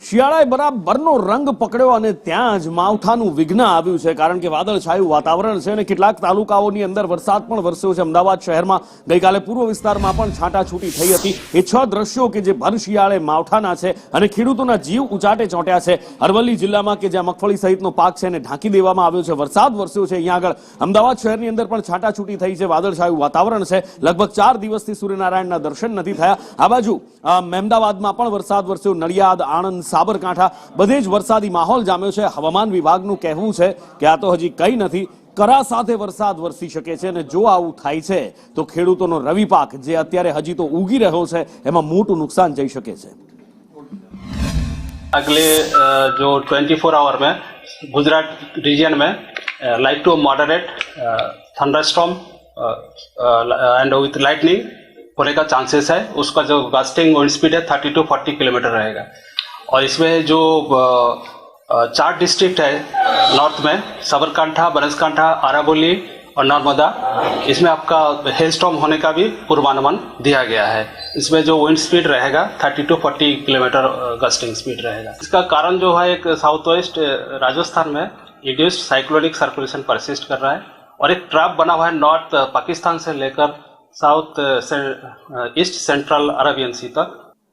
શિયાળાએ બરાબરનો રંગ પકડ્યો અને ત્યાં જ માવઠાનું વિઘ્ન આવ્યું છે, કારણ કે વાદળછાયું વાતાવરણ છે અને કેટલાક તાલુકાઓની અંદર વરસાદ પણ વરસ્યો છે. અમદાવાદ શહેરમાં ગઈકાલે પૂર્વ વિસ્તારમાં પણ છાંટાછૂટી થઈ હતી. એ 6 દ્રશ્યો કે જે ભર શિયાળે માવઠાના છે અને ખેડૂતોના જીવ ઉચાટે ચોંટ્યા છે. અરવલ્લી જિલ્લામાં કે જ્યાં મગફળી સહિતનો પાક છે એને ઢાંકી દેવામાં આવ્યો છે, વરસાદ વરસ્યો છે. અહીંયા આગળ અમદાવાદ શહેરની અંદર પણ છાંટાછૂટી થઈ છે, વાદળછાયું વાતાવરણ છે. લગભગ 4 દિવસથી સૂર્યનારાયણના દર્શન નથી થયા. આ બાજુ મહેમદાવાદમાં પણ વરસાદ વરસ્યો, નડિયાદ, આણંદ, સાબરકાંઠા બધે જ વરસાદી માહોલ જામ્યો છે. હવામાન વિભાગનું કહેવું છે કે આ તો હજી કંઈ નથી, કરા સાથે વરસાદ વરસી શકે છે અને જો આવું થાય છે તો ખેડૂતોનો રવિ પાક જે અત્યારે હજી તો ઉગી રહ્યો છે એમાં મોટું નુકસાન જઈ શકે છે. अगले जो 24 आवर में गुजरात रीजन में light to moderate thunderstorm and with lightning होने का चांसेस है. उसका जो गस्टिंग विंड स्पीड है 30 to 40 किलोमीटर रहेगा. और इसमें जो 4 डिस्ट्रिक्ट है नॉर्थ में, साबरकांठा, बनासकांठा, अरावली और नर्मदा, इसमें आपका हेल स्टॉर्म होने का भी पूर्वानुमान दिया गया है. इसमें जो विंड स्पीड रहेगा 30 to 40 किलोमीटर गस्टिंग स्पीड रहेगा. इसका कारण जो है एक साउथ वेस्ट राजस्थान में इंड्यूस्ड साइक्लोनिक सर्कुलेशन परसिस्ट कर रहा है और एक ट्रैप बना हुआ है नॉर्थ पाकिस्तान से लेकर साउथ ईस्ट सेंट्रल अरेबियन सी तक.